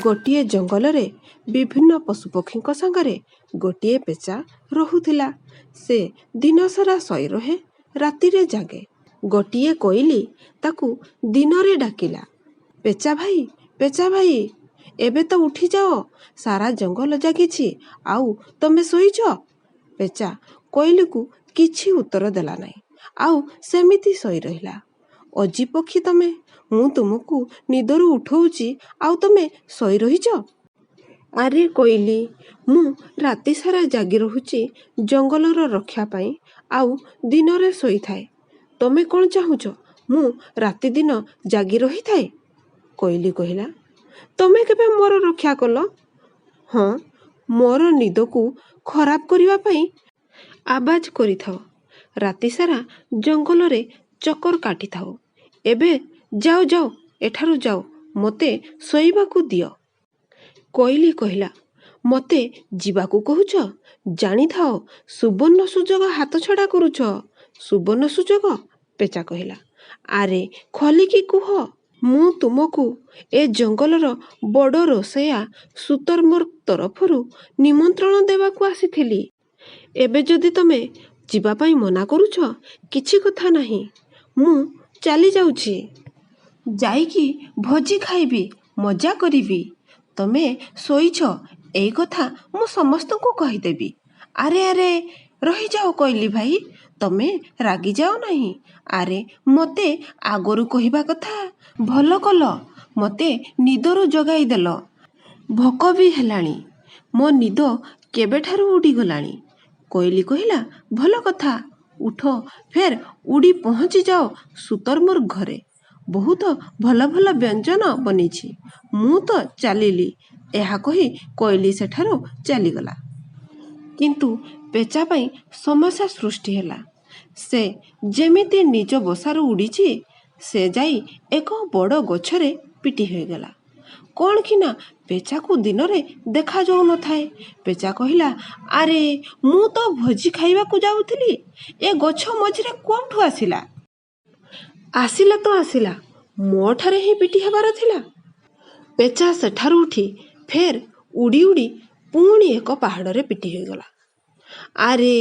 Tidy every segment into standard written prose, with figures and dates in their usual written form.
ଗୋଟିଏ ଜଙ୍ଗଲରେ ବିଭିନ୍ନ ପଶୁପକ୍ଷୀଙ୍କ ସାଙ୍ଗରେ ଗୋଟିଏ ପେଚା ରହୁଥିଲା। ସେ ଦିନସାରା ଶୋଇ ରହେ, ରାତିରେ ଜାଗେ। ଗୋଟିଏ କୋଇଲି ତାକୁ ଦିନରେ ଡାକିଲା, ପେଚା ଭାଇ, ଏବେ ତ ଉଠିଯାଅ, ସାରା ଜଙ୍ଗଲ ଜାଗିଛି, ଆଉ ତମେ ଶୋଇଛ। ପେଚା କୋଇଲିକୁ କିଛି ଉତ୍ତର ଦେଲା ନାହିଁ, ଆଉ ସେମିତି ଶୋଇ ରହିଲା। ଅଜୀ ପକ୍ଷୀ ତମେ, ମୁଁ ତୁମକୁ ନିଦରୁ ଉଠଉଛି, ଆଉ ତମେ ଶୋଇ ରହିଛ। ଆରେ କୋଇଲି, ମୁଁ ରାତି ସାରା ଜାଗି ରହୁଛି ଜଙ୍ଗଲର ରକ୍ଷା ପାଇଁ, ଆଉ ଦିନରେ ଶୋଇଥାଏ। ତମେ କ'ଣ ଚାହୁଁଛ ମୁଁ ରାତିଦିନ ଜାଗି ରହିଥାଏ? କୋଇଲି କହିଲା। ତମେ କେବେ ମୋର ରକ୍ଷା କଲ? ହଁ, ମୋର ନିଦକୁ ଖରାପ କରିବା ପାଇଁ ଆବାଜ କରିଥାଅ, ରାତିସାରା ଜଙ୍ଗଲରେ ଚକର କାଟିଥାଅ। ଏବେ ଯାଅ, ଏଠାରୁ ଯାଅ, ମୋତେ ଶୋଇବାକୁ ଦିଅ। କୋଇଲି କହିଲା, ମୋତେ ଯିବାକୁ କହୁଛ? ଜାଣିଥାଅ, ସୁବର୍ଣ୍ଣ ସୁଯୋଗ ହାତଛଡ଼ା କରୁଛ। ସୁବର୍ଣ୍ଣ ସୁଯୋଗ? ପେଚା କହିଲା। ଆରେ ଖୋଲିକି କୁହ, ମୁଁ ତୁମକୁ ଏ ଜଙ୍ଗଲର ବଡ଼ ରୋଷେଇଆ ଶୁତୁରମୁର୍ଗ ତରଫରୁ ନିମନ୍ତ୍ରଣ ଦେବାକୁ ଆସିଥିଲି। ଏବେ ଯଦି ତମେ ଯିବା ପାଇଁ ମନା କରୁଛ, କିଛି କଥା ନାହିଁ, ମୁଁ ଚାଲି ଯାଉଛି। ଯାଇକି ଭୋଜି ଖାଇବି, ମଜା କରିବି। ତମେ ଶୋଇଛ, ଏଇ କଥା ମୁଁ ସମସ୍ତଙ୍କୁ କହିଦେବି। ଆରେ ରହିଯାଅ କୋଇଲି ଭାଇ, ତମେ ରାଗିଯାଅ ନାହିଁ। ଆରେ ମୋତେ ଆଗରୁ କହିବା କଥା। ଭଲ କଲ, ମୋତେ ନିଦରୁ ଜଗାଇ ଦେଲ। ଭୋକ ବି ହେଲାଣି, ମୋ ନିଦ କେବେଠାରୁ ଉଡ଼ିଗଲାଣି। କୋଇଲି କହିଲା, ଭଲ କଥା, ଉଠ, ଫେର ଉଡ଼ି ପହଞ୍ଚିଯାଅ ଶୁତୁରମୁର୍ଗ ଘରେ। ବହୁତ ଭଲ ଭଲ ବ୍ୟଞ୍ଜନ ବନିଛି, ମୁଁ ତ ଚାଲିଲି। ଏହା କହି କୋଇଲି ସେଠାରୁ ଚାଲିଗଲା। କିନ୍ତୁ ପେଚା ପାଇଁ ସମସ୍ୟା ସୃଷ୍ଟି ହେଲା। ସେ ଯେମିତି ନିଜ ବସାରୁ ଉଡ଼ିଛି, ସେ ଯାଇ ଏକ ବଡ଼ ଗଛରେ ପିଟି ହୋଇଗଲା। କ'ଣ କି ନା ପେଚାକୁ ଦିନରେ ଦେଖାଯାଉନଥାଏ। ପେଚା କହିଲା, ଆରେ ମୁଁ ତ ଭୋଜି ଖାଇବାକୁ ଯାଉଥିଲି, ଏ ଗଛ ମଝିରେ କୋଉଠୁ ଆସିଲା? ଆସିଲା ତ ଆସିଲା, ମୋ ଠାରେ ହିଁ ପିଟି ହେବାର ଥିଲା। ପେଚା ସେଠାରୁ ଉଠି ଫେର ଉଡ଼ି ଉଡ଼ି ପୁଣି ଏକ ପାହାଡ଼ରେ ପିଟି ହୋଇଗଲା। ଆରେ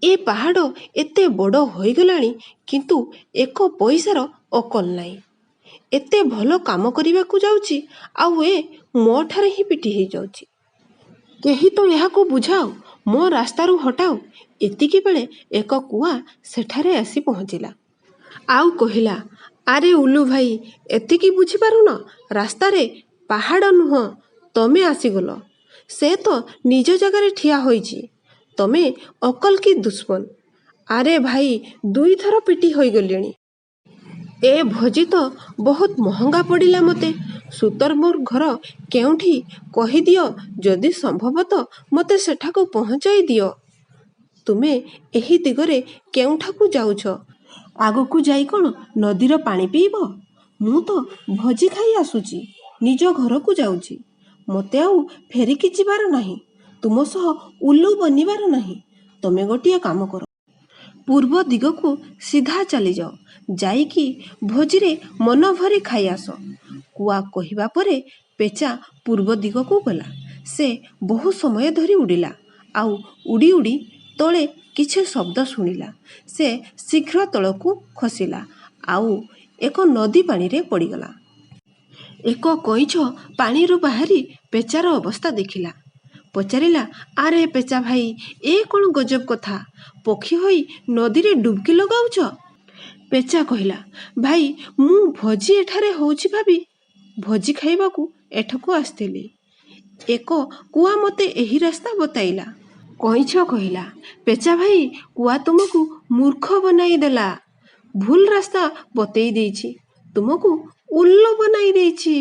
ଏ ପାହାଡ଼ ଏତେ ବଡ଼ ହୋଇଗଲାଣି, କିନ୍ତୁ ଏକ ପଇସାର ଅକଲ ନାହିଁ। ଏତେ ଭଲ କାମ କରିବାକୁ ଯାଉଛି, ଆଉ ଏ ମୋ ଠାରେ ହିଁ ପିଟି ହେଇଯାଉଛି। କେହି ତ ଏହାକୁ ବୁଝାଅ, ମୋ ରାସ୍ତାରୁ ହଟାଅ। ଏତିକି ବେଳେ ଏକ କୁଆ ସେଠାରେ ଆସି ପହଞ୍ଚିଲା। ଆଉ କହିଲା, ଆରେ ଉଲ୍ଲୁ ଭାଇ, ଏତିକି ବୁଝିପାରୁନ? ରାସ୍ତାରେ ପାହାଡ଼ ନୁହଁ, ତମେ ଆସିଗଲ। ସେ ତ ନିଜ ଜାଗାରେ ଠିଆ ହୋଇଛି, ତମେ ଅକଲ କି ଦୁଶ୍ମନ। ଆରେ ଭାଇ, 2 ଥର ପିଟି ହୋଇଗଲିଣି। ଏ ଭୋଜି ତ ବହୁତ ମହଙ୍ଗା ପଡ଼ିଲା ମୋତେ। ଶୁତୁରମୁର୍ଗ ଘର କେଉଁଠି କହିଦିଅ, ଯଦି ସମ୍ଭବତଃ ମୋତେ ସେଠାକୁ ପହଞ୍ଚାଇ ଦିଅ। ତୁମେ ଏହି ଦିଗରେ କେଉଁଠାକୁ ଯାଉଛ? ଆଗକୁ ଯାଇ କ'ଣ ନଦୀର ପାଣି ପିଇବ? ମୁଁ ତ ଭୋଜି ଖାଇ ଆସୁଛି, ନିଜ ଘରକୁ ଯାଉଛି। ମୋତେ ଆଉ ଫେରିକି ଯିବାର ନାହିଁ, ତୁମ ସହ ଉଲ୍ଲୁ ବନିବାର ନାହିଁ। ତମେ ଗୋଟିଏ କାମ କର, ପୂର୍ବ ଦିଗକୁ ସିଧା ଚାଲିଯାଅ, ଯାଇକି ଭୋଜିରେ ମନ ଭରି ଖାଇ ଆସ। କୁଆ କହିବା ପରେ ପେଚା ପୂର୍ବ ଦିଗକୁ ଗଲା। ସେ ବହୁ ସମୟ ଧରି ଉଡ଼ିଲା, ଆଉ ଉଡ଼ି ଉଡ଼ି ତଳେ କିଛି ଶବ୍ଦ ଶୁଣିଲା। ସେ ଶୀଘ୍ର ତଳକୁ ଖସିଲା, ଆଉ ଏକ ନଦୀ ପାଣିରେ ପଡ଼ିଗଲା। ଏକ କଇଁଛ ପାଣିରୁ ବାହାରି ପେଚାର ଅବସ୍ଥା ଦେଖିଲା। ପଚାରିଲା, ଆରେ ପେଚା ଭାଇ, ଏ କ'ଣ ଗଜବ କଥା, ପକ୍ଷୀ ହୋଇ ନଦୀରେ ଡୁବକି ଲଗାଉଛ? ପେଚା କହିଲା, ଭାଇ, ମୁଁ ଭୋଜି ଏଠାରେ ହେଉଛି ଭାବି ଭୋଜି ଖାଇବାକୁ ଏଠାକୁ ଆସିଥିଲି। ଏକ କୁଆ ମୋତେ ଏହି ରାସ୍ତା ବତାଇଲା। କଇଁଛ କହିଲା, ପେଚା ଭାଇ, କୁଆ ତୁମକୁ ମୂର୍ଖ ବନାଇ ଦେଲା, ଭୁଲ ରାସ୍ତା ବତେଇ ଦେଇଛି, ତୁମକୁ ଉଲ୍ଲୁ ବନାଇ ଦେଇଛି।